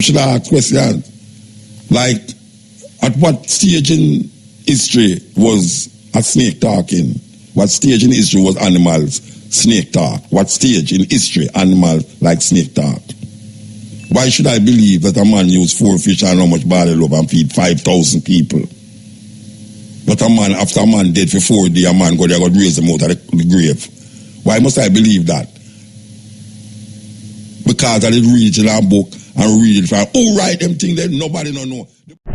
should I ask questions? Like, at what stage in history was a snake talking? What stage in history was animals snake talk? What stage in history animals like snake talk? Why should I believe that a man used 4 fish and how much barley loaf and feed 5,000 people? But a man, after a man dead for 4 days, a man go there, God raise him out of the grave. Why must I believe that? Because I did read in our book and read it from who write them things that nobody don't know.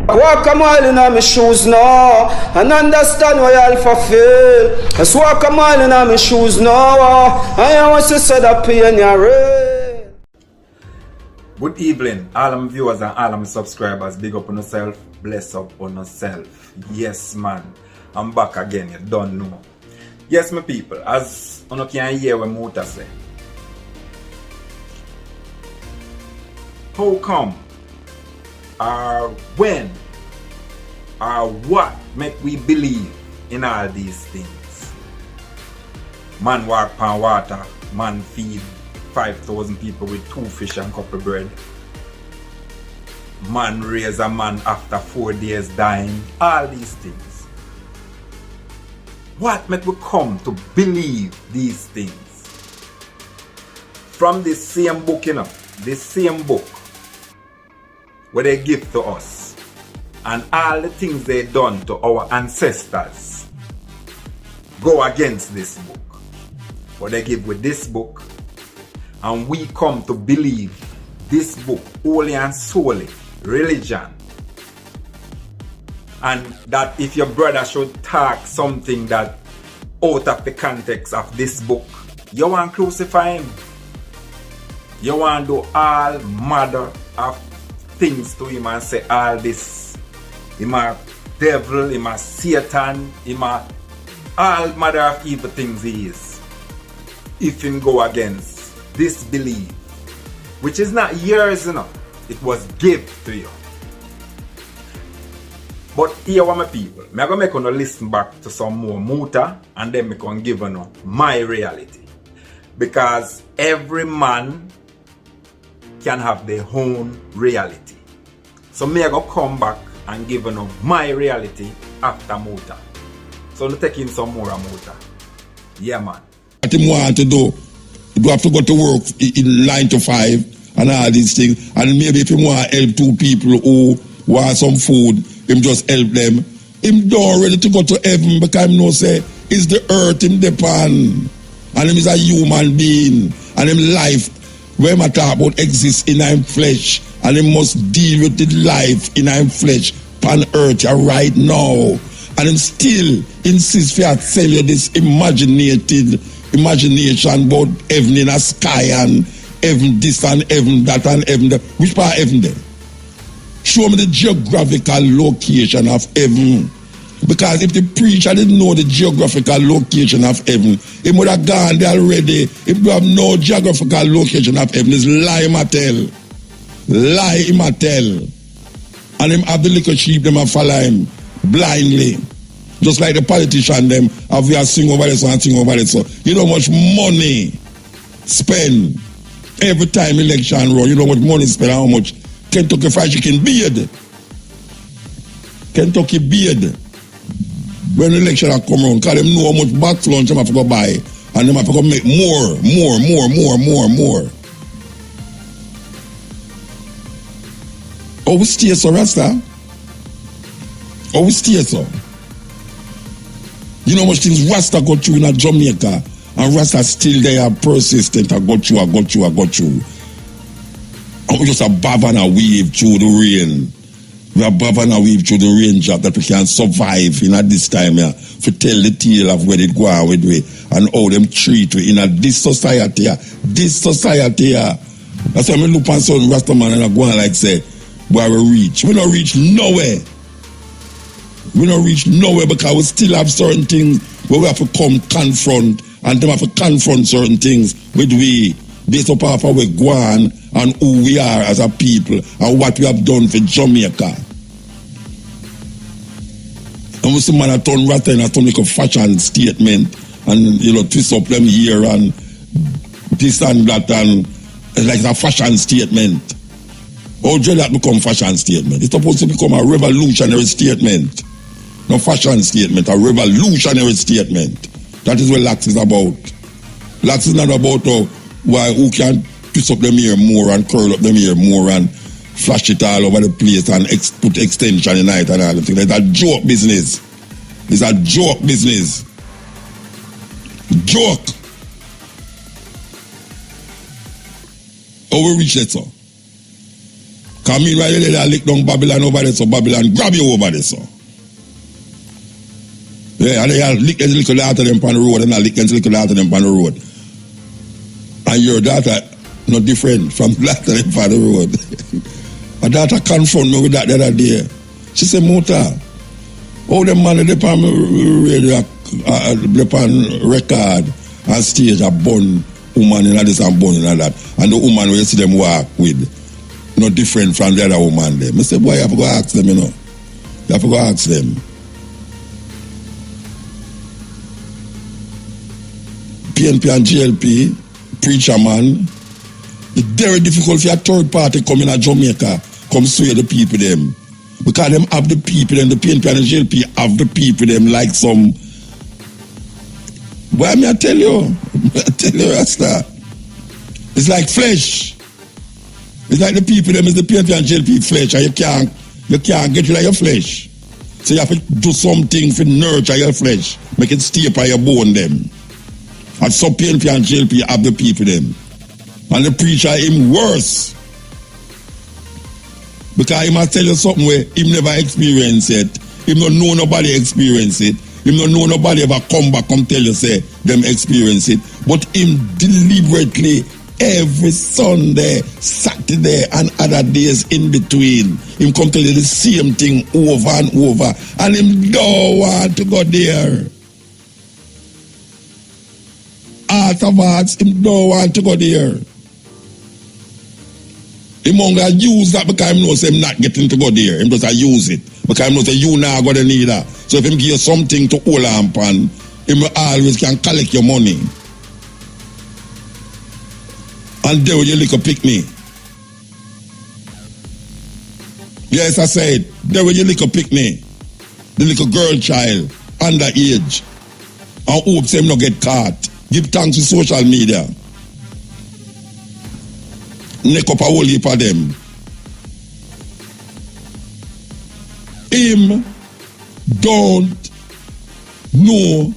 I walk a mile in my shoes now and understand why I'll fulfill. I walk a mile in my shoes now. I want to set up in your rain. Good evening, all my viewers and all my subscribers. Big up on yourself, bless up on yourself. Yes, man, I'm back again. You don't know. Yes, my people, as you can hear what Muta say. How come, or when, or what make we believe in all these things? Man walk on water, man feed 5,000 people with 2 fish and couple bread. Man raise a man after 4 days dying. All these things. What make we come to believe these things? From this same book, you know, this same book where they give to us, and all the things they done to our ancestors go against this book. What they give with this book, and we come to believe this book wholly and solely religion. And that if your brother should talk something that out of the context of this book, you want to crucify him. You want to do all manner of things to him and say all this. Him a devil, him a Satan, him a all manner of evil things he is. If him go against this belief, which is not yours, you know, it was given to you. But here are my people, I'm going to make you listen back to some more Muta, and then I'm going to give you my reality. Because every man can have their own reality. So I'm going to come back and give you my reality after Muta. So I'm taking some more Muta. Yeah, man. What you want to do? You have to go to work in 9 to 5 and all these things. And maybe if you want to help 2 people who want some food, him just help them. Him don't ready to go to heaven because him know say it's the earth him depend. And him is a human being. And him life, when I talk about exists in him flesh, and him must deal with the life in him flesh on earth right now. And him still insists for tell you this imagination about heaven in a sky and heaven this and heaven that and heaven that. Which part of heaven there? Show me the geographical location of heaven. Because if the preacher didn't know the geographical location of heaven, he would have gone there already. If you have no geographical location of heaven, it's lie him a tell. Lie him a tell. And him have the little sheep, them a follow him blindly. Just like the politician them have you sing over this and sing over this. So you know how much money spend every time election run. You know how much money spend, how much Kentucky Fried Chicken beard. Kentucky beard. When the election come around, because them know how much box lunch them have to go buy. And them have to go make more. Oh, we stay so, Rasta? Oh, we stay so? You know how much things Rasta got you in Jamaica, and Rasta still there persistent. I got you. And we just above and a weave through the rain. We above and a weave through the rain job that we can survive in at this time here. To tell the tale of where it go on with we and how them treat we in this society here. This society here. That's why I look on some Rasta man and I go on like say, where we reach. We don't reach nowhere. We don't reach nowhere because we still have certain things where we have to come confront, and them have to confront certain things with we based upon how we go on and who we are as a people and what we have done for Jamaica. And we see man a turn Rasta and a turn like a fashion statement and you know twist up them here and this and that and it's like a fashion statement. How did that become fashion statement? It's supposed to become a revolutionary statement. No fashion statement, a revolutionary statement. That is what Lax is about. Lax is not about who can twist up them hair more and curl up them hair more and flash it all over the place and put extension in it and all the things. It's a joke business. It's a joke business. Joke. How we reach that, sir? Come in right there and lick down Babylon over there, so Babylon grab you over there, sir. Yeah, and they lick a little after them on the road and I lick a little after them on the road. And your daughter not different from the after them on the road. My daughter confronted me with that the other day. She said, Mota, all them man they on radio, on record and stage a bun woman in this and bun in that. And the woman where you see them walk with, not different from the other woman there. I said, boy, you have to go ask them, you know. You have to go ask them. PNP and GLP, preacher man, it's very difficult for a third party come in Jamaica, come sway the people them. Because them have the people and the PNP and the GLP have the people them like some. Why me I tell you? Rasta. It's like flesh. It's like the people them is the PNP and GLP flesh and you can't get rid of your flesh. So you have to do something to nurture your flesh, make it stay by your bone them. And some PNP and GLP have the people them. And the preacher him worse. Because he must tell you something where him never experience it. Him don't know nobody experience it. Him don't know nobody ever come back come tell you say them experience it. But him deliberately every Sunday, Saturday and other days in between, him come tell you the same thing over and over. And him don't want to go there. Afterwards, him don't want to go there. Him gonna use that because him knows him not getting to go there. Him just use it. Because him knows that you not gonna need that. So if him give you something to hold on pan, him always can collect your money. And there with your little picnic. Yes, I said, there with your little picnic. The little girl child, underage. And hope him not get caught. Give thanks to social media. Neck up a whole heap of them. Him don't know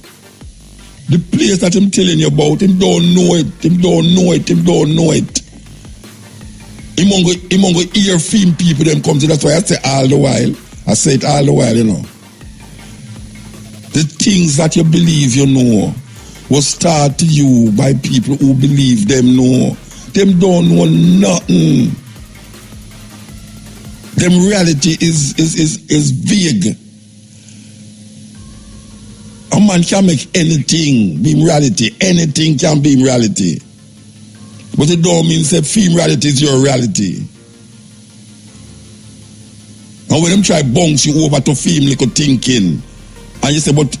the place that I'm telling you about. Him don't know it. Him don't know it. Him don't know it. Him won't go ear film people them come to. That's why I say all the while. I say it all the while, you know. The things that you believe you know was taught to you by people who believe them know. Them don't know nothing. Them reality is vague. A man can make anything be reality. Anything can be reality. But it don't mean that film reality is your reality. And when them try bounce you over to film little thinking, and you say, but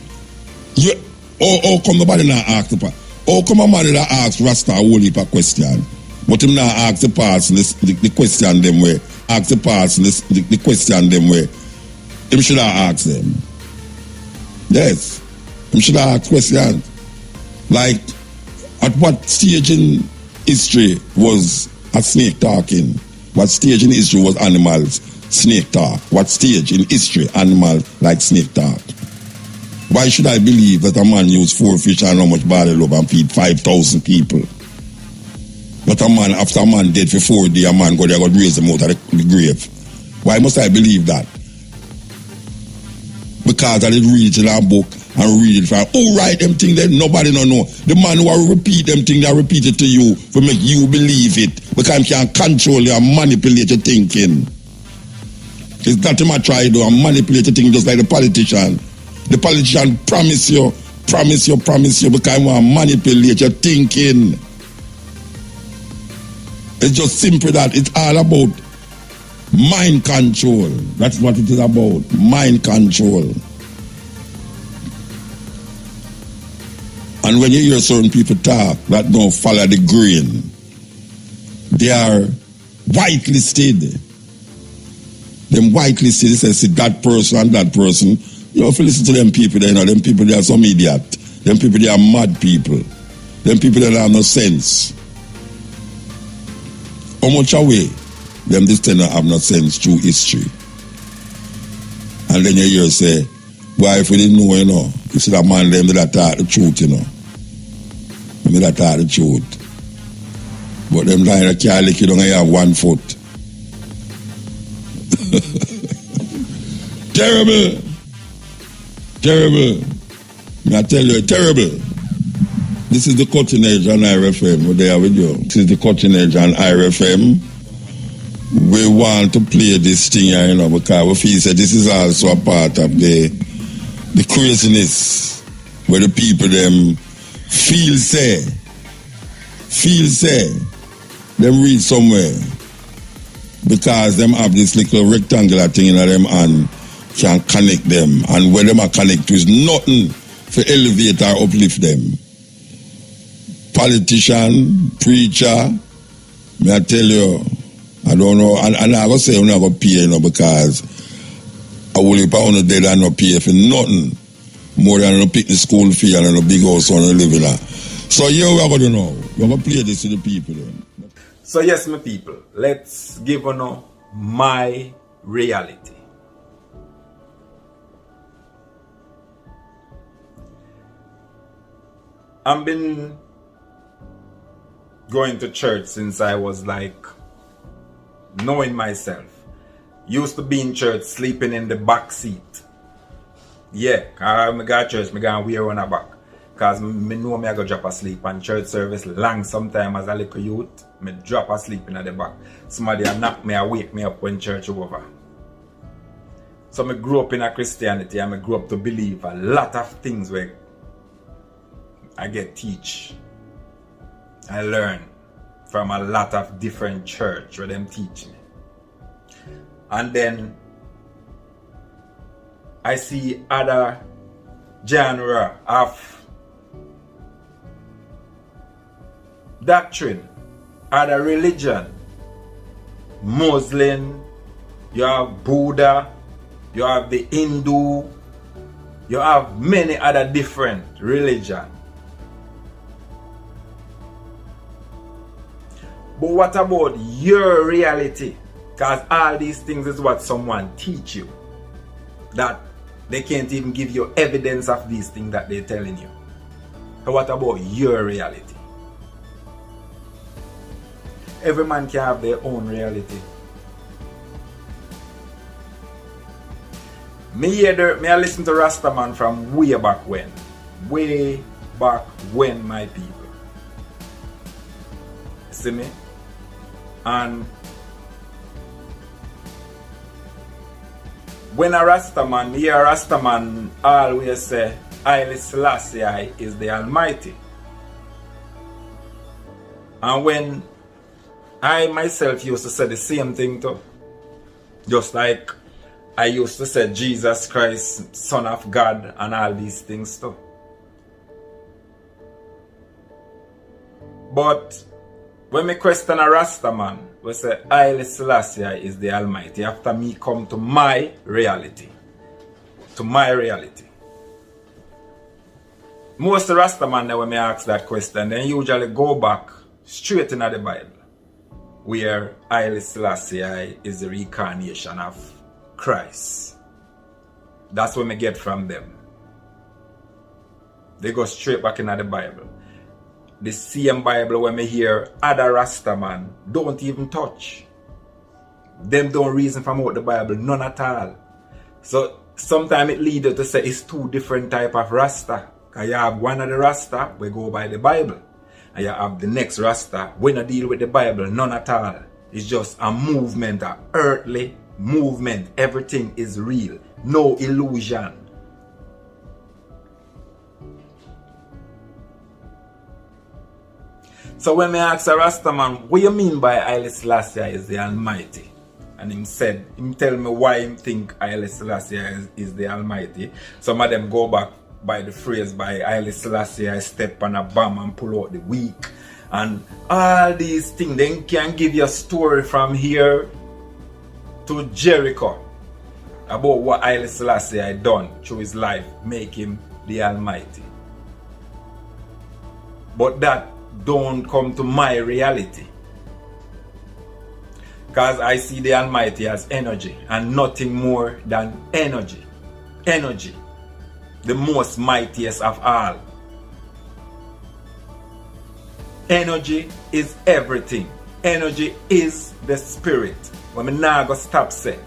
you, how come nobody not ask the part? How come a man that ask Rasta a whole heap of question? But him not ask the person the question them way. Ask the person the question them way. Him should have asked them. Yes. Him should have asked questions. Like, at what stage in history was a snake talking? What stage in history was animals snake talk? What stage in history animal like snake talk? Why should I believe that a man used 4 fish and how much barley loaf and feed 5,000 people? But a man, after a man dead for 4 days, a man go there and raise him out of the grave. Why must I believe that? Because I did read it in a book and read it from who write them things that nobody don't know. The man who will repeat them things that repeat it to you to make you believe it. Because he can control you and manipulate your thinking. It's that him I try to do and manipulate your thinking just like the politician. The politician promise you because he want to manipulate your thinking. It's just simple that it's all about mind control. That's what it is about. Mind control. And when you hear certain people talk that don't follow the grain, they are whitelisted. Them whitelisted, they say that person and that person. You have to listen to them people there, you know. Them people, they are some idiot. Them people, they are mad people. Them people that have no sense. How much away? Them this thing have no sense through history. And then you hear say, why if we didn't know, you know, you see that man them that taught the truth, you know. Them that taught the truth. But them lying that can't lick you, don't have 1 foot. Terrible. Terrible. I tell you, terrible. This is the Cutting Edge on IRFM. We're there with you. This is the Cutting Edge on IRFM. We want to play this thing here, you know, because we feel that this is also a part of the craziness where the people them feel say, them read somewhere because them have this little rectangular thing in them and can connect them, and when them are connected is nothing for elevate or uplift them. Politician, preacher, may I tell you, I don't know, and I go say I'm not going to pay, you know, because I will be on the dead and not pay for nothing more than to pick the school fee and a big house on a living in. So here we are going to know. We're going to play this to the people. Then. So yes, my people, let's give you my reality. I've been going to church since I was like knowing myself. Used to be in church sleeping in the back seat. Yeah, I go to church, I go and wear on a back. Because I know I go drop asleep and church service long sometime as a little youth. I drop asleep in the back. Somebody knock me and wake me up when church is over. So I grew up in a Christianity and I grew up to believe a lot of things where I get teach. I learn from a lot of different church where them teach me. And then I see other genre of doctrine, other religion. Muslim, you have Buddha, you have the Hindu, you have many other different religions. But what about your reality? Because all these things is what someone teach you. That they can't even give you evidence of these things that they're telling you. So what about your reality? Every man can have their own reality. Me I listen to Rastaman from way back when. Way back when, my people. See me? And when a Rastaman, me a Rastaman always say, Haile Selassie is the Almighty. And when I myself used to say the same thing too. Just like I used to say Jesus Christ, Son of God, and all these things too. But when me question a Rastaman, we say Haile Selassie is the Almighty after me come to my reality. To my reality. Most Rastaman when me ask that question, then usually go back straight into the Bible, where Haile Selassie is the reincarnation of Christ. That's what me get from them. They go straight back into the Bible. The same Bible when me hear other Rastaman don't even touch. Them don't reason from out the Bible, none at all. So sometimes it leads you to say it's two different type of Rasta. Because you have one of the Rasta, we go by the Bible. And you have the next Rasta, we don't deal with the Bible, none at all. It's just a movement, an earthly movement. Everything is real, no illusion. So when me ask a Rastaman, what you mean by Haile Selassie is the Almighty? And him tell me why him think Haile Selassie is the Almighty. Some of them go back by the phrase by Haile Selassie, step on a bomb and pull out the weak. And all these things, they can give you a story from here to Jericho about what Haile Selassie had done through his life, make him the Almighty. But that don't come to my reality. Because I see the Almighty as energy and nothing more than energy. Energy. The most mightiest of all. Energy is everything. Energy is the spirit. When me now go stop say,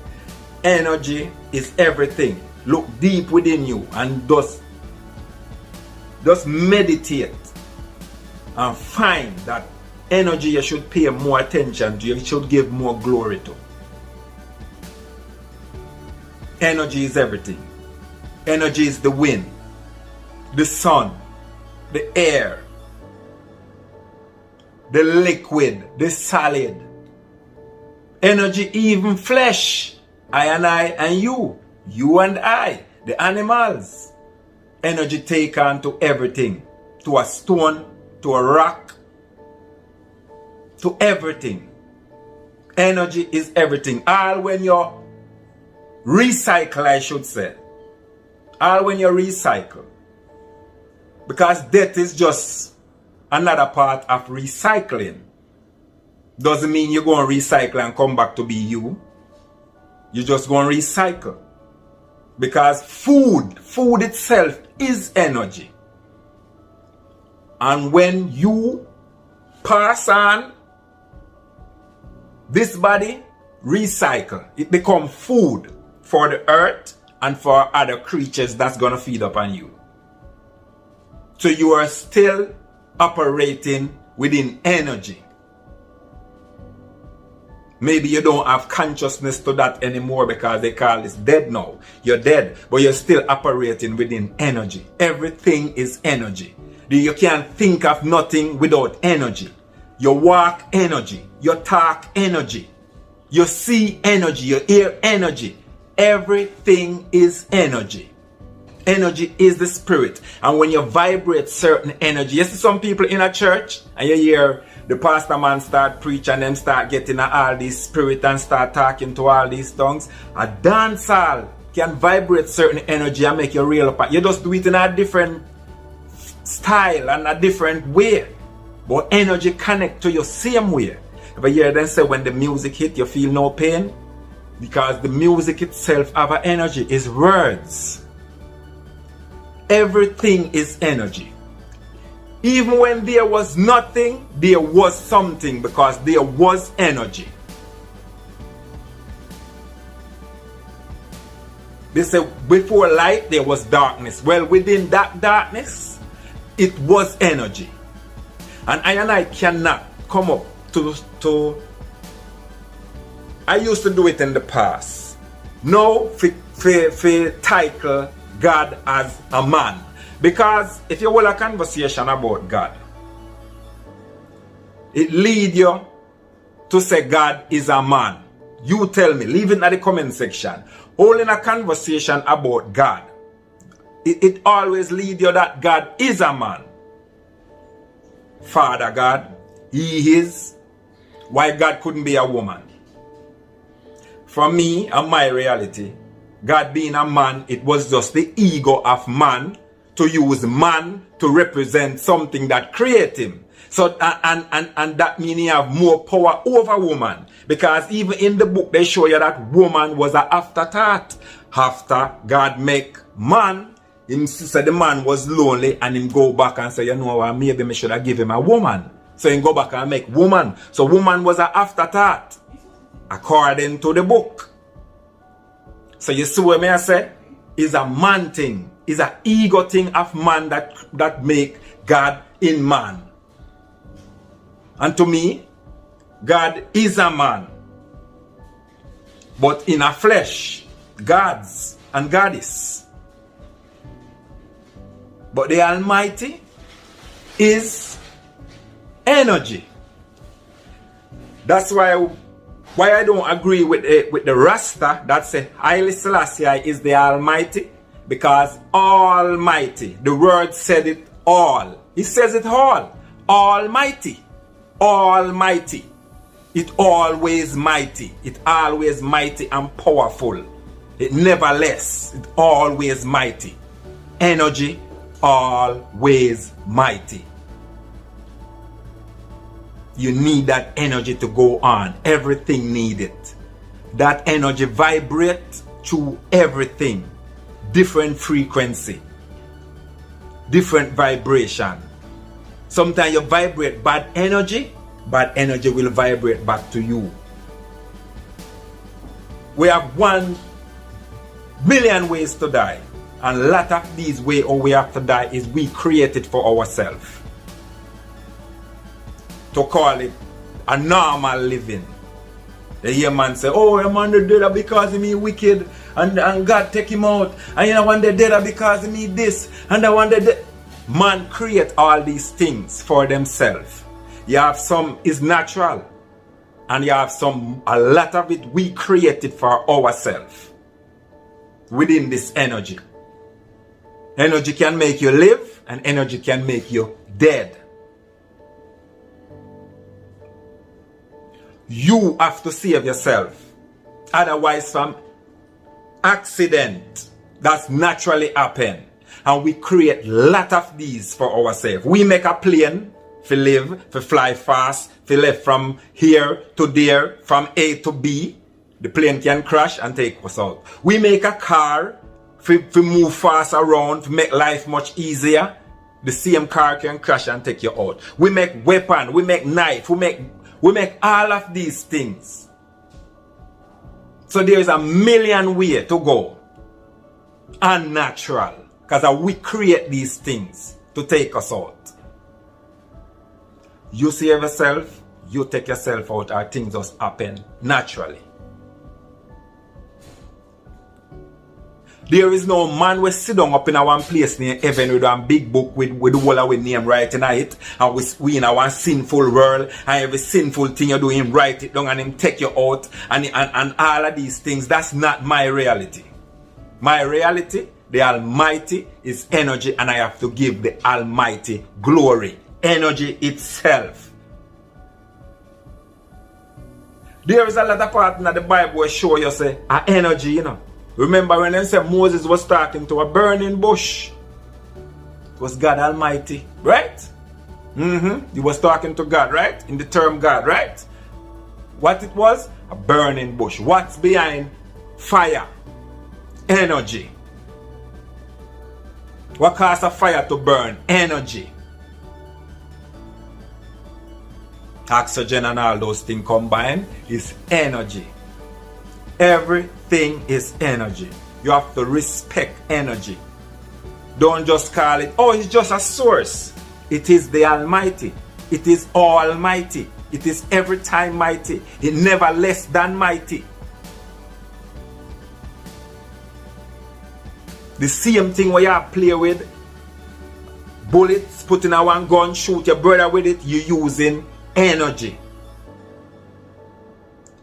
energy is everything. Look deep within you and just meditate and find that energy you should pay more attention to, you should give more glory to. Energy is everything. Energy is the wind, the sun, the air, the liquid, the solid. Energy, even flesh. I and you and I, the animals. Energy take on to everything, to a stone, to a rock, to everything. Energy is everything. All when you recycle, I should say. All when you recycle. Because death is just another part of recycling. Doesn't mean you're going to recycle and come back to be you. You're just going to recycle. Because food itself is energy. And when you pass on, this body recycle. It becomes food for the earth and for other creatures that's going to feed upon you. So you are still operating within energy. Maybe you don't have consciousness to that anymore because they call this dead now. You're dead, but you're still operating within energy. Everything is energy. You can't think of nothing without energy. You walk energy. You talk energy. You see energy. You hear energy. Everything is energy. Energy is the spirit. And when you vibrate certain energy, you see some people in a church and you hear the pastor man start preach and them start getting all these spirit and start talking to all these tongues. A dance hall can vibrate certain energy and make you real up. You just do it in a different style and a different way. But energy connect to you same way. If you hear them say when the music hit you feel no pain, because the music itself have an energy, is words. Everything is energy. Even when there was nothing, there was something, because there was energy. They say before light there was darkness. Well, within that darkness, it was energy. And I cannot come up to I used to do it in the past. Now, for title God as a man. Because if you hold a conversation about God, it leads you to say God is a man. You tell me, leave it in the comment section. Holding a conversation about God, it always leads you that God is a man. Father God, He is. Why God couldn't be a woman? For me and my reality, God being a man, it was just the ego of man to use man to represent something that created him. So and that means he have more power over woman. Because even in the book they show you that woman was an afterthought. After God make man, him said the man was lonely and him go back and say, you know what, maybe I should have give him a woman. So he go back and make woman. So woman was an afterthought. According to the book. So you see what I say? It's a man thing. It's an ego thing of man that make God in man. And to me, God is a man. But in a flesh, gods and goddess. But the Almighty is energy. That's why I don't agree with the Rasta that say Haile Selassie is the Almighty, because Almighty, the word said it all. He says it all. Almighty. Almighty. It always mighty. It always mighty and powerful. It never less. It always mighty. Energy always mighty. You need that energy to go on. Everything need it. That energy vibrate through everything. Different frequency. Different vibration. Sometimes you vibrate bad energy will vibrate back to you. We have 1 million ways to die. And a lot of these ways how we have to die is we create it for ourselves. To call it a normal living. The hear man say, oh, a man dead because he wicked and God take him out. And you know one they dead because he this and the one that man create all these things for themselves. You have some is natural and you have some, a lot of it we created for ourselves within this energy. Energy can make you live and energy can make you dead. You have to save yourself. Otherwise, from accident that's naturally happen. And we create a lot of these for ourselves. We make a plane for live, for fly fast, for live from here to there, from A to B. The plane can crash and take us out. We make a car for move fast around, to make life much easier. The same car can crash and take you out. We make weapon, we make knife, we make all of these things. So there is a million ways to go. Unnatural. Because we create these things to take us out. You save yourself, you take yourself out, or things just happen naturally. There is no man we sit down up in our place near heaven with a big book with the whole of our name writing on it. And we in our sinful world. And every sinful thing you do, him write it down and him take you out. And all of these things, that's not my reality. My reality, the Almighty is energy and I have to give the Almighty glory. Energy itself. There is a lot of part in the Bible where show you say, energy, you know. Remember when they said Moses was talking to a burning bush? It was God Almighty, right? He was talking to God, right? In the term God, right? What it was? A burning bush. What's behind fire? Energy. What causes a fire to burn? Energy. Oxygen and all those things combined is energy. Everything is energy. You have to respect energy. Don't just call it, oh, it's just a source. It is the Almighty. It is almighty. It is every time mighty. It never less than mighty. The same thing where you play with bullets, put in a one gun, shoot your brother with it, you're using energy.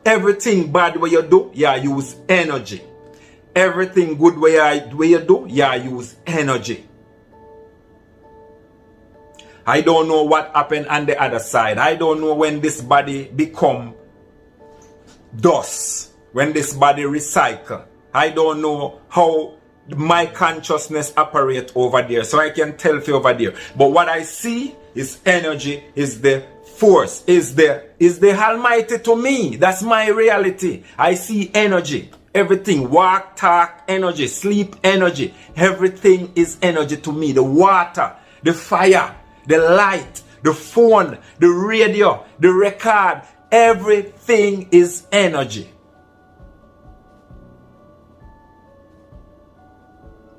Everything bad where you do, you use energy. Everything good where you do, you use energy. I don't know what happened on the other side. I don't know when this body become dust, when this body recycle. I don't know how my consciousness operate over there, so I can tell you over there. But what I see is energy, is the force, is the Almighty to me. That's my reality. I see energy. Everything, walk, talk, energy, sleep, energy. Everything is energy to me. The water, the fire, the light, the phone, the radio, the record. Everything is energy.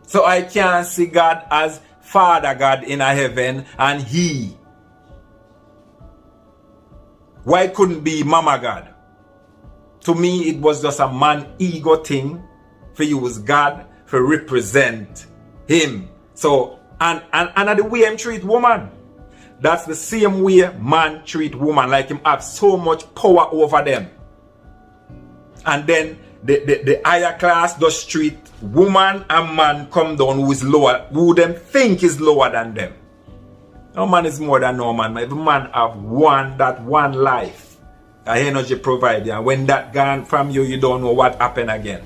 So I can't see God as Father God in a heaven and He. Why couldn't be Mama God? To me, it was just a man ego thing for use God for represent Him. So, and the way Him treat woman, that's the same way man treat woman, like Him have so much power over them. And then the higher class does treat woman and man come down who is lower, who them think is lower than them. No man is more than no man. Every man have one life. energy provide you. And when that gone from you, you don't know what happened again.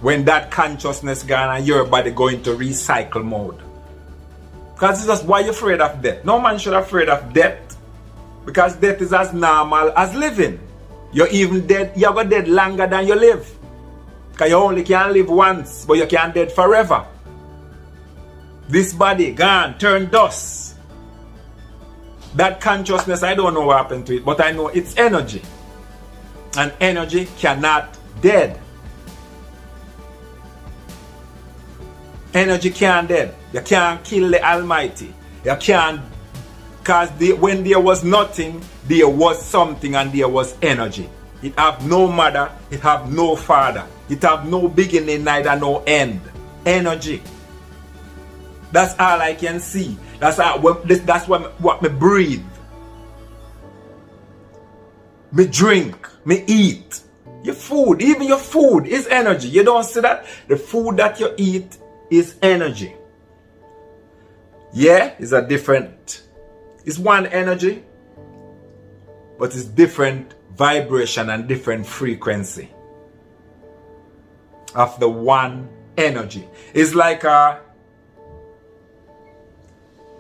When that consciousness gone and your body go into recycle mode. Because it's just why you're afraid of death. No man should be afraid of death. Because death is as normal as living. You're even dead, you're going dead longer than you live. Because you only can live once, but you can't dead forever. This body gone, turn dust. That consciousness, I don't know what happened to it, but I know it's energy. And energy cannot dead. Energy can't dead. You can't kill the Almighty. You can't, because when there was nothing, there was something, and there was energy. It have no mother, it have no father. It have no beginning, neither no end. Energy. That's all I can see. That's what me breathe. Me drink. Me eat. Your food, even your food is energy. You don't see that? The food that you eat is energy. Yeah, it's a different. It's one energy, but it's different vibration and different frequency of the one energy. It's like a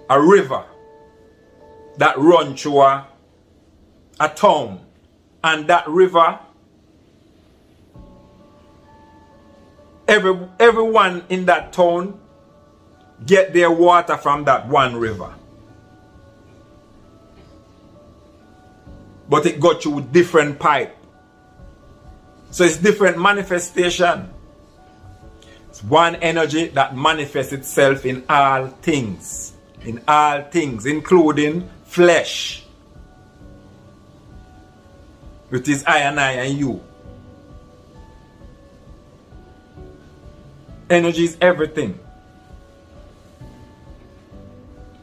river that runs through a town, and that river, everyone in that town get their water from that one river, but it got through different pipe, so it's different manifestation. It's one energy that manifests itself in all things, including flesh, which is I and you. Energy is everything.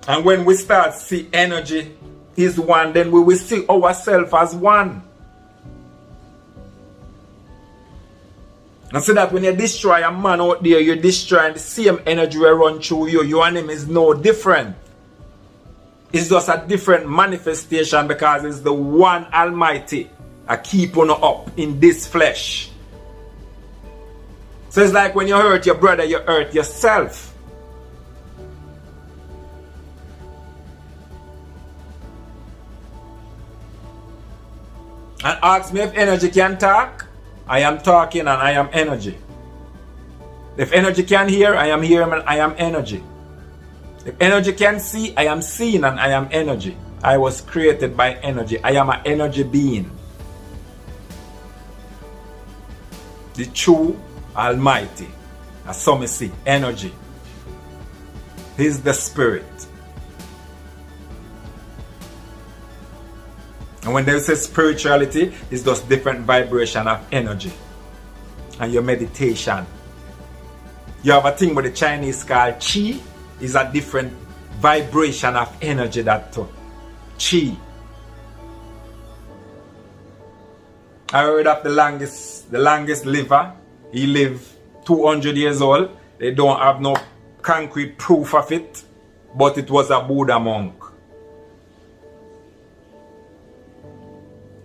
And when we start see energy is one, then we will see ourselves as one. And so that when you destroy a man out there, you're destroying the same energy will run through you. You and him is no different. It's just a different manifestation, because it's the one Almighty I keep on up in this flesh. So it's like when you hurt your brother, you hurt yourself. And ask me if energy can talk. I am talking and I am energy. If energy can hear, I am hearing and I am energy. If energy can see, I am seeing and I am energy. I was created by energy. I am an energy being. The true Almighty. As some see, energy. He's the spirit. And when they say spirituality, it's just different vibration of energy. And your meditation. You have a thing with the Chinese called Qi. Is a different vibration of energy that too. Qi. I heard of the longest liver. He lived 200 years old. They don't have no concrete proof of it, but it was a Buddha monk.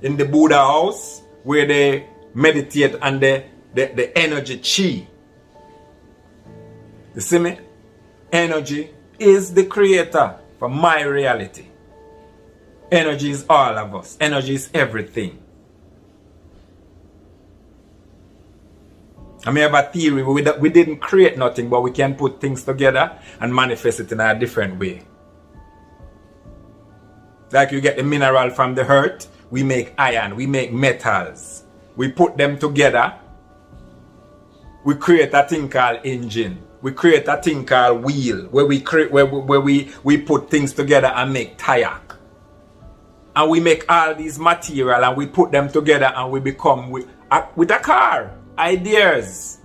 In the Buddha house, where they meditate on the energy Qi. You see me? Energy is the creator for my reality. Energy is all of us. Energy is everything. I mean, I have a theory. We didn't create nothing, but we can put things together and manifest it in a different way. Like you get the mineral from the earth, we make iron, we make metals. We put them together. We create a thing called engine. We create a thing called wheel, where we put things together and make tire. And we make all these material and we put them together and we become with a car. Ideas.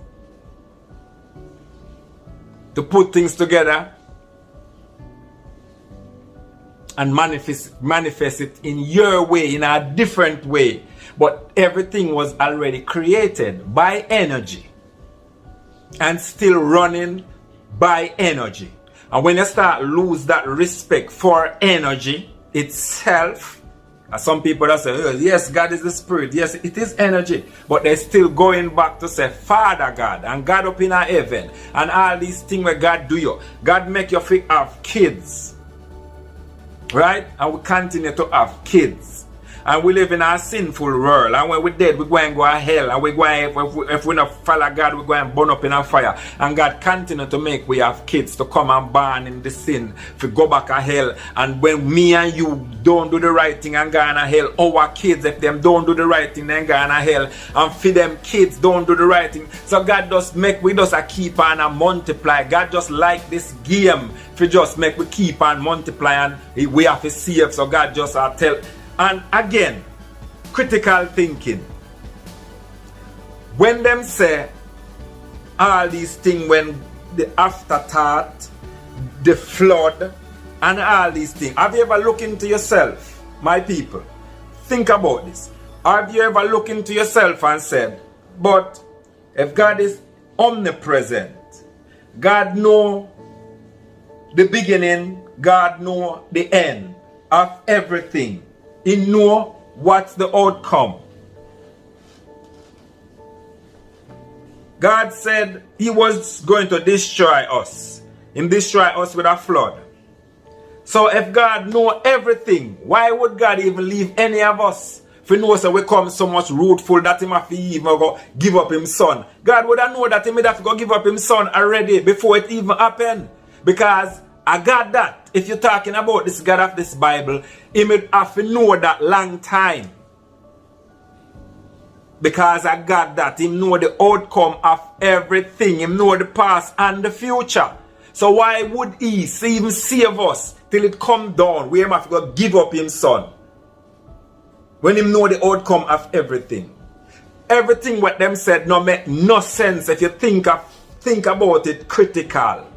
To put things together and manifest it in your way, in a different way. But everything was already created by energy and still running by energy. And when you start lose that respect for energy, itself. Some people that say, oh, yes, God is the spirit. Yes, it is energy. But they're still going back to say, Father God, and God up in heaven, and all these things where God do you. God make you have kids. Right? And we continue to have kids. And we live in a sinful world. And when we're dead, we're going to go to hell. And we're going, if we not follow God, we're going to burn up in a fire. And God continue to make we have kids to come and burn in the sin. If we go back to hell. And when me and you don't do the right thing and go to hell, our kids, if them don't do the right thing, then go to hell. And for them kids don't do the right thing. So God just make we just keep on and multiply. God just like this game. If we just make we keep on multiply and we have to save. So God just tell. And again, critical thinking. When them say all these things, when the afterthought, the flood, and all these things, have you ever looked into yourself, my people? Think about this. Have you ever looked into yourself and said, but if God is omnipresent, God knows the beginning, God knows the end of everything. He know what's the outcome. God said he was going to destroy us. He destroy us with a flood. So if God know everything, why would God even leave any of us? If he knows that we come so much ruteful that he might even go give up his son. God would have known that he might have to go give up his son already before it even happened. Because I got that. If you're talking about this God of this Bible, he would have to know that long time. Because I got that. He know the outcome of everything. He know the past and the future. So why would he even save us till it come down? We have to go give up his son. When he know the outcome of everything. Everything what them said no make no sense if you think about it critical.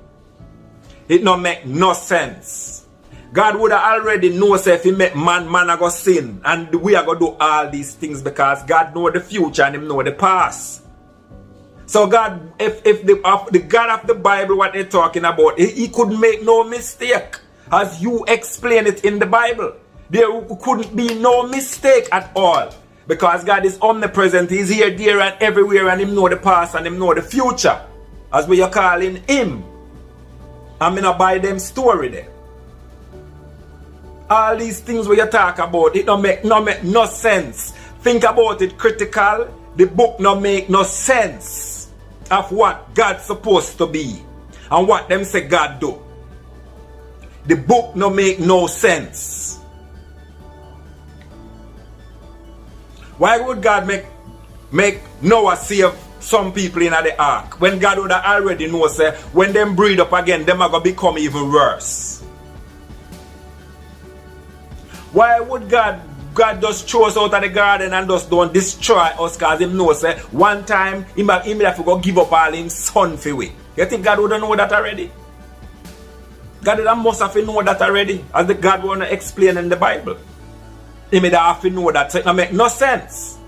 It not make no sense. God would have already know say if he make man a go sin. And we are going to do all these things because God know the future and him know the past. So God, if the God of the Bible what they're talking about, he could make no mistake. As you explain it in the Bible. There couldn't be no mistake at all. Because God is omnipresent. He's here, there and everywhere. And him know the past and him know the future. As we are calling him. I'm going to buy them story there. All these things we talk about, it don't make no sense. Think about it critical. The book don't make no sense of what God's supposed to be. And what them say God do. The book don't make no sense. Why would God make Noah save some people in the ark when God would have already know say when them breed up again them are going to become even worse? Why would God just throw us out of the garden and just don't destroy us because him know say one time he have to go give up all his son for we? You think God would know that already? God must have to know that already as the God want to explain in the Bible. He may have to know that, so it don't make no sense.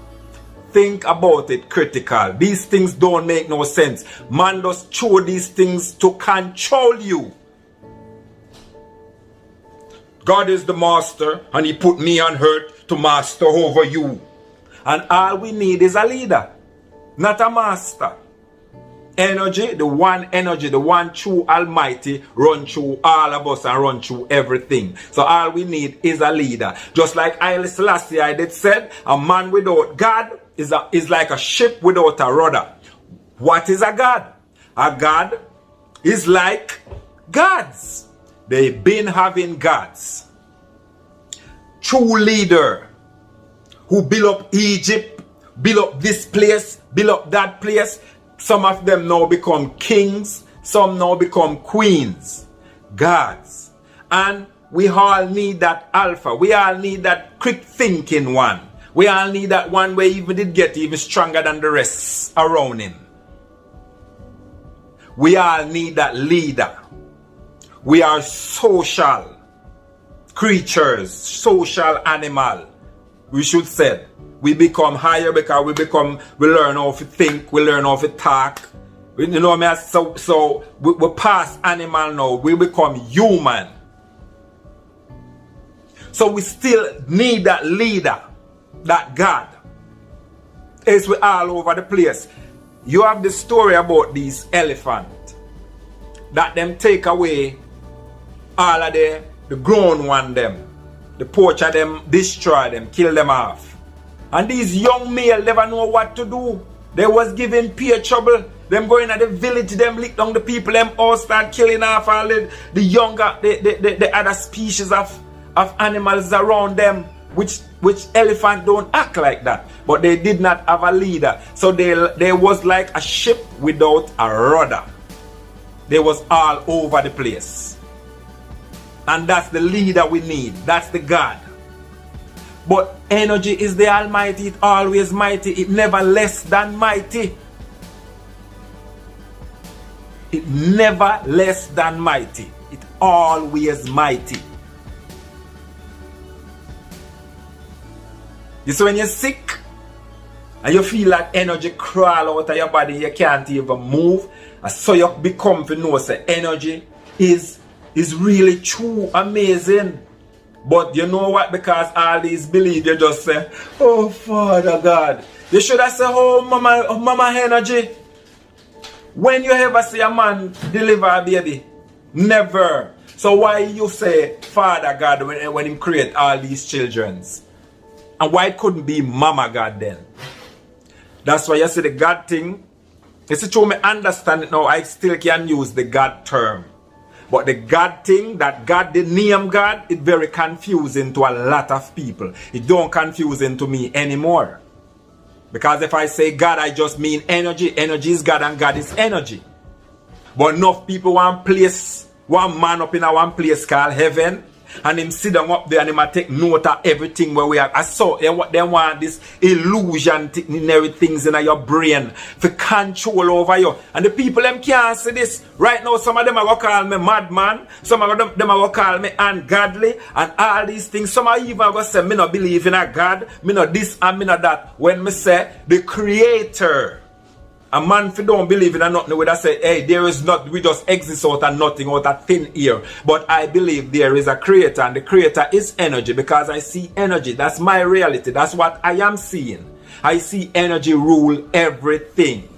Think about it critical. These things don't make no sense. Man just throw these things to control you. God is the master and he put me on earth to master over you. And all we need is a leader, not a master. Energy, the one true almighty run through all of us and run through everything. So all we need is a leader. Just like Haile Selassie I did said, a man without God is like a ship without a rudder. What is a God? A God is like gods. They've been having gods. True leader who build up Egypt, build up this place, build up that place. Some of them now become kings. Some now become queens. Gods. And we all need that alpha. We all need that quick thinking one. We all need that one where even did get even stronger than the rest around him. We all need that leader. We are social creatures, social animal. We should say. We become higher because we learn how to think, we learn how to talk. You know what I mean? So we pass animal now, we become human. So we still need that leader, that God. It's all over the place. You have the story about these elephants that them take away all of the grown one them. The poacher them, destroy them, kill them off. And these young male never know what to do. They was giving peer trouble. Them going at the village, them lick down the people, them all start killing off all the younger, the other species of animals around them, which elephant don't act like that. But they did not have a leader. So they was like a ship without a rudder. They was all over the place. And that's the leader we need. That's the God. But energy is the Almighty. It always mighty. It never less than mighty. It never less than mighty. It always mighty. You see, when you're sick and you feel like energy crawl out of your body, you can't even move. And so you become to know that energy is really true, amazing. But you know what? Because all these believe, you just say, oh, Father God. You should have said, oh, mama energy. When you ever see a man deliver a baby? Never. So why you say, Father God, when he create all these childrens? And why it couldn't be Mama God then? That's why you see the God thing. It's true, me understand it now. I still can use the God term. But the God thing, that God, the name God, it's very confusing to a lot of people. It don't confusing to me anymore. Because if I say God, I just mean energy. Energy is God and God is energy. But enough people want one man up in a one place called heaven. And him sit down up there and him take note of everything where we are. I saw they want this illusion in everything in your brain for control over you. And the people them can't see this. Right now some of them are going to call me madman. Some of them are going to call me ungodly. And all these things. Some are even going to say me not believe in a God. Me not this and me not that. When me say the creator. A man if don't believe in a nothing would have say, hey, there is not, we just exist out of nothing, out of thin air. But I believe there is a creator, and the creator is energy, because I see energy. That's my reality. That's what I am seeing. I see energy rule everything.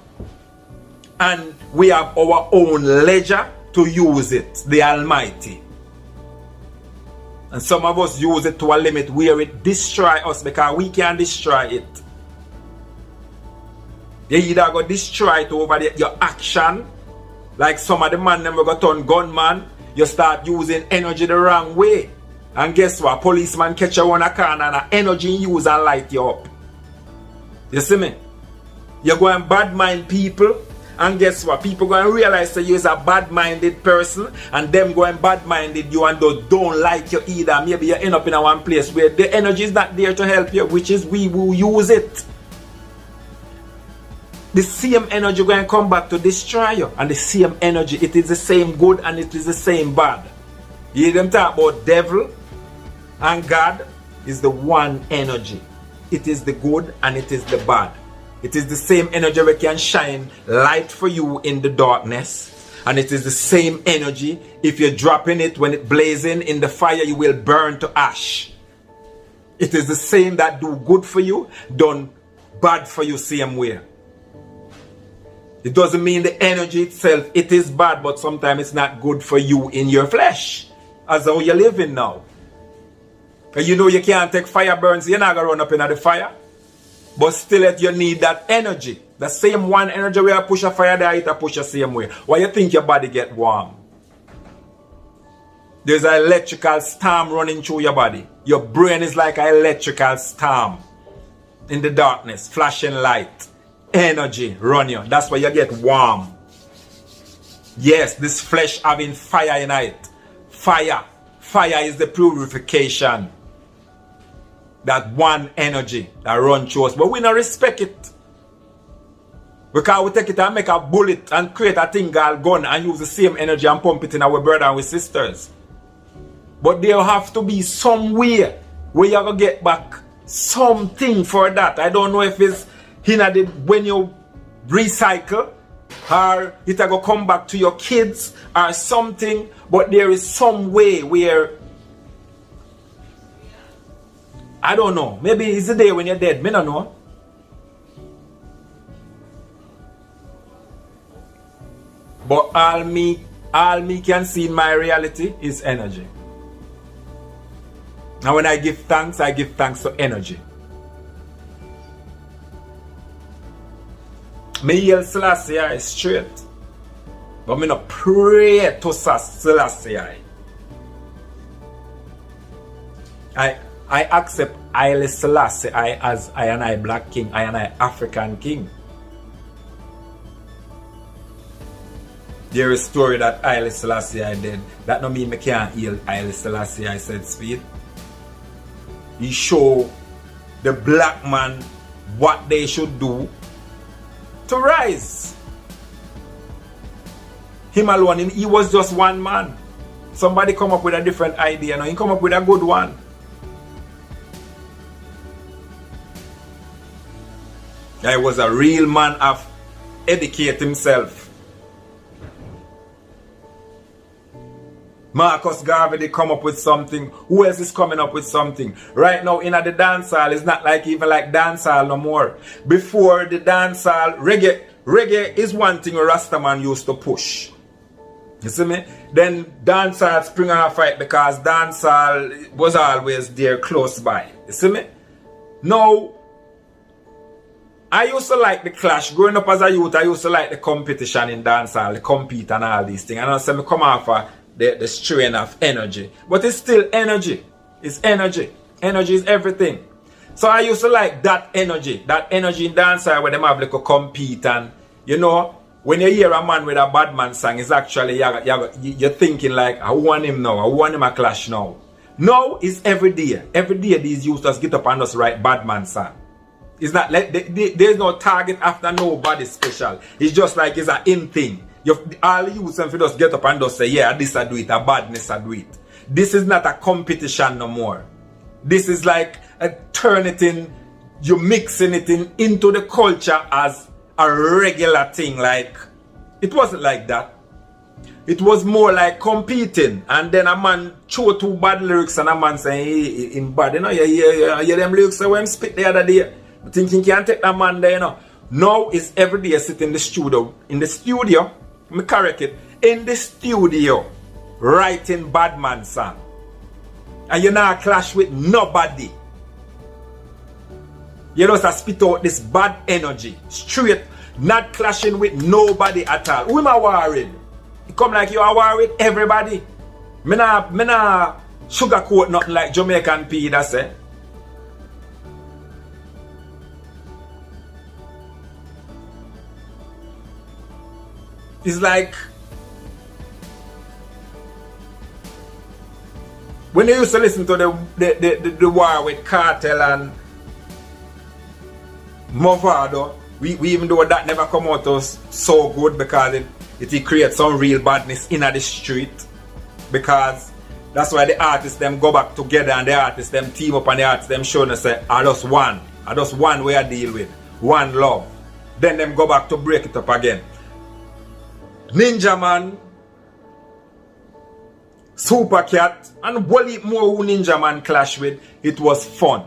And we have our own ledger to use it, the Almighty. And some of us use it to a limit where it destroy us, because we can destroy it. You either go destroy it over your action, like some of the man them go turn gunman. You start using energy the wrong way, and guess what? Policeman catch you on a corner and energy use and light you up. You see me? You go and bad mind people, and guess what? People go and realize that you is a bad-minded person, and them go and bad-minded you and those don't like you either. Maybe you end up in a one place where the energy is not there to help you, which is we will use it. The same energy going to come back to destroy you. And the same energy, it is the same good and it is the same bad. You hear them talk about devil and God is the one energy. It is the good and it is the bad. It is the same energy that can shine light for you in the darkness. And it is the same energy, if you're dropping it when it blazing in the fire, you will burn to ash. It is the same that do good for you, done bad for you same way. It doesn't mean the energy itself, it is bad, but sometimes it's not good for you in your flesh. As how you're living now. And you know you can't take fire burns, you're not going to run up into the fire. But still you need that energy. The same one energy where you push a fire there, it push the same way. Why you think your body get warm? There's an electrical storm running through your body. Your brain is like an electrical storm. In the darkness, flashing light. Energy run you. That's why you get warm. Yes, this flesh having fire in it. Fire. Fire is the purification. That one energy that run through us. But we don't respect it. Because we take it and make a bullet and create a thing called gun and use the same energy and pump it in our brother and our sisters. But there have to be some way where you're going to get back something for that. I don't know if it's when you recycle or it will come back to your kids or something, but there is some way where I don't know. Maybe it's the day when you're dead. Me don't know. But all me can see in my reality is energy. And when I give thanks to energy. Me yell Selassie is straight. But me not pray to Selassie. I accept Haile Selassie as I and I Black King, I and I African King. There is a story that Haile Selassie I did. That no mean me can't heal Haile Selassie I said speed. He show the black man what they should do to rise. Him alone, he was just one man. Somebody come up with a different idea. Now he come up with a good one. He was a real man of educate himself. Marcus Garvey, they come up with something. Who else is coming up with something? Right now, in the dancehall, it's not like even like dancehall no more. Before the dancehall, reggae is one thing Rastaman used to push. You see me? Then dancehall spring off fight because dancehall was always there close by. You see me? Now, I used to like the clash. Growing up as a youth, I used to like the competition in dancehall, the compete and all these things. And I say me come off the strain of energy. But it's still energy. It's energy. Energy is everything. So I used to like that energy in dancehall where them have like a compete and you know, when you hear a man with a bad man song, it's actually you're thinking like, I want him now, I want him a clash now. No, it's every day. Every day these youths get up and just write bad man song. It's not like there's no target after nobody special. It's just like it's an in thing. All you and just get up and just say, yeah, this I do it, a badness I do it. This is not a competition no more. This is like turn it in, you mixing it into the culture as a regular thing. Like it wasn't like that. It was more like competing, and then a man show two bad lyrics and a man say, hey, in bad, you know, you them lyrics when him spit the other day. Thinking can't take that man there, you know. Now it's every day sitting in the studio. In the studio, me correct it. In the studio, writing bad man song. And you not clash with nobody. You just spit out this bad energy. Straight, not clashing with nobody at all. Who am I worried? You come like you are worried with everybody. Me nah sugarcoat nothing like Jamaican P that say. It's like when you used to listen to the war with Cartel and Movado, we even though that never come out us so good because it creates some real badness in the street, because that's why the artists them go back together and the artists them team up and the artists them show and say I just one way I deal with, one love. Then them go back to break it up again. Ninja Man, Super Cat, and what more who Ninja Man clash with, it was fun.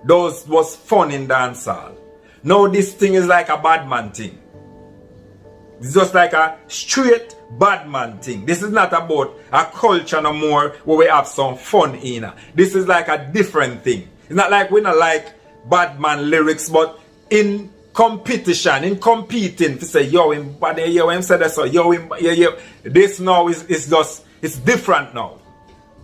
Those was fun in dancehall. Now this thing is like a bad man thing. It's just like a straight bad man thing. This is not about a culture no more where we have some fun in. This is like a different thing. It's not like we not like bad man lyrics, but in competition, in competing, to say yo him bad, yo him said that, so yo him, yo. This now is just, it's different now.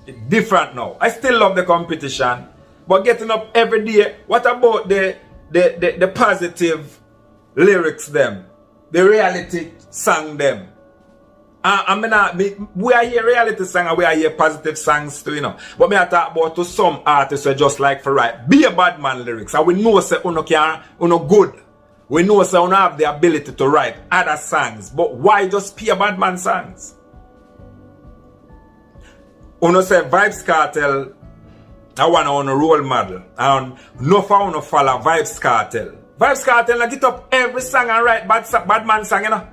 It's different now. I still love the competition, but getting up every day. What about the positive lyrics them, the reality song them? We are here reality song and we are here positive songs too, you know. But me I talk about to some artists who just like for write be a bad man lyrics, and we know say uno good. We know say uno have the ability to write other songs, but why just be a bad man songs? Uno say Vybz Kartel I want on a role model, and no for uno follow Vybz Kartel. Vybz Kartel I get up every song and write bad man song, you know.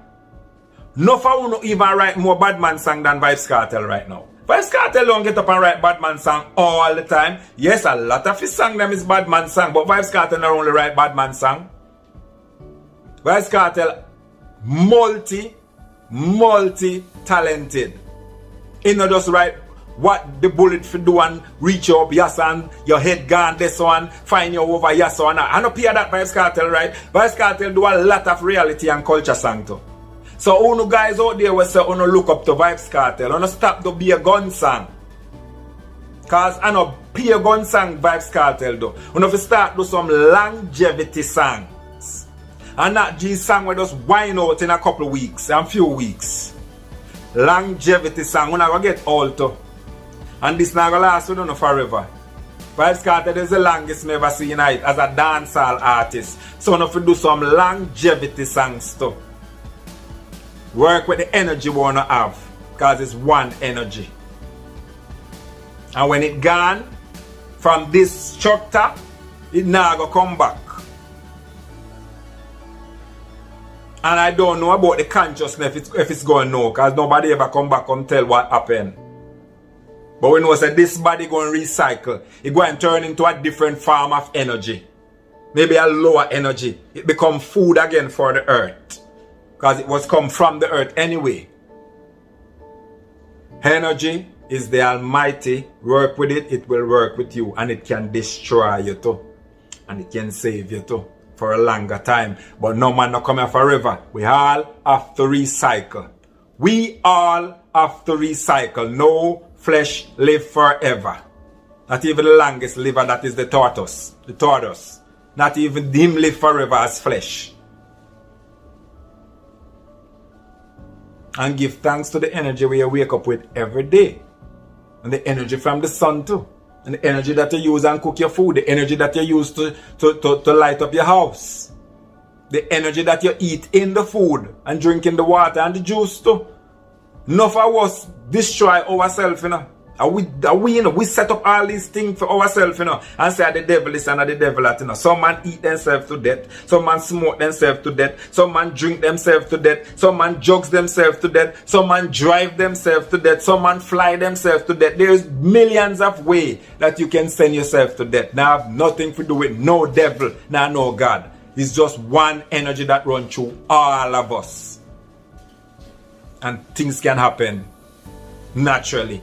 No for uno even write more bad man song than Vybz Kartel right now. Vybz Kartel don't get up and write bad man song all the time. Yes, a lot of his song them is bad man song, but Vybz Kartel not only write bad man song. Vybz Kartel multi-talented. He not just write what the bullet for do and reach up, yes, and your head gone this one, find you over, yes, or not. I don't hear that Vybz Kartel, right? Vybz Kartel do a lot of reality and culture song too. So all you guys out there will say, you look up to Vybz Kartel, you stop to be a gun song. Cause I know be a gun song Vybz Kartel do. You have start do some longevity songs. And not these songs will just wind out in a couple of weeks and few weeks. Longevity song, we're not going to get old too. And this not going to last with you forever. Vybz Kartel is the longest me ever seen it as a dancehall artist. So you have to do some longevity songs too. Work with the energy we want to have. Because it's one energy. And when it gone from this structure, it now go come back. And I don't know about the consciousness if it's going no, because nobody ever come back and tell what happened. But we know that this body going to recycle. It going to turn into a different form of energy. Maybe a lower energy. It become food again for the earth. Because it was come from the earth anyway. Energy is the Almighty. Work with it, it will work with you. And it can destroy you too. And it can save you too. For a longer time. But no man not come here forever. We all have to recycle. We all have to recycle. No flesh live forever. Not even the longest liver, that is the tortoise. The tortoise. Not even him live forever as flesh. And give thanks to the energy we wake up with every day. And the energy from the sun too. And the energy that you use and cook your food. The energy that you use to light up your house. The energy that you eat in the food. And drink in the water and the juice too. Enough of us destroy ourselves, you know. We set up all these things for ourselves, you know. And say the devil is and the devil that, you know. Some man eat themselves to death. Some man smoke themselves to death. Some man drink themselves to death. Some man drugs themselves to death. Some man drive themselves to death. Some man fly themselves to death. There's millions of ways that you can send yourself to death. Now have nothing to do with no devil, now no God. It's just one energy that runs through all of us. And things can happen naturally.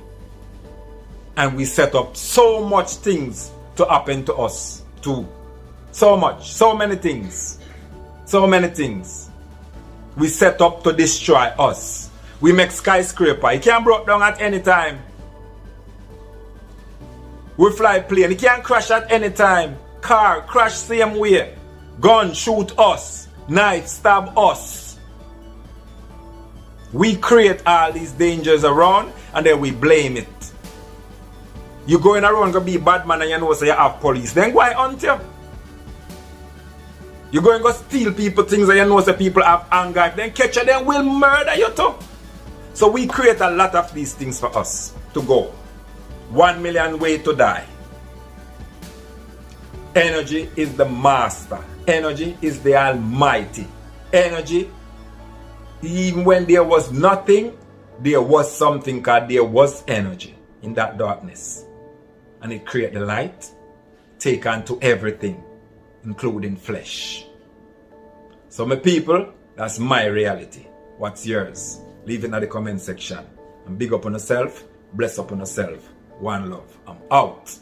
And we set up so much things to happen to us too. So much, so many things. So many things. We set up to destroy us. We make skyscraper. It can't break down at any time. We fly plane. It can't crash at any time. Car crash same way. Gun shoot us. Knife stab us. We create all these dangers around and then we blame it. You going around to be bad man and you know so you have police. Then go and hunt you. You going to steal people things and you know so people have anger. Then catch you, then will murder you too. So we create a lot of these things for us to go. 1 million ways to die. Energy is the master. Energy is the Almighty. Energy, even when there was nothing, there was something because there was energy in that darkness. And it created the light, take on to everything, including flesh. So my people, that's my reality. What's yours? Leave it in the comment section. And big up on yourself, bless up on yourself. One love. I'm out.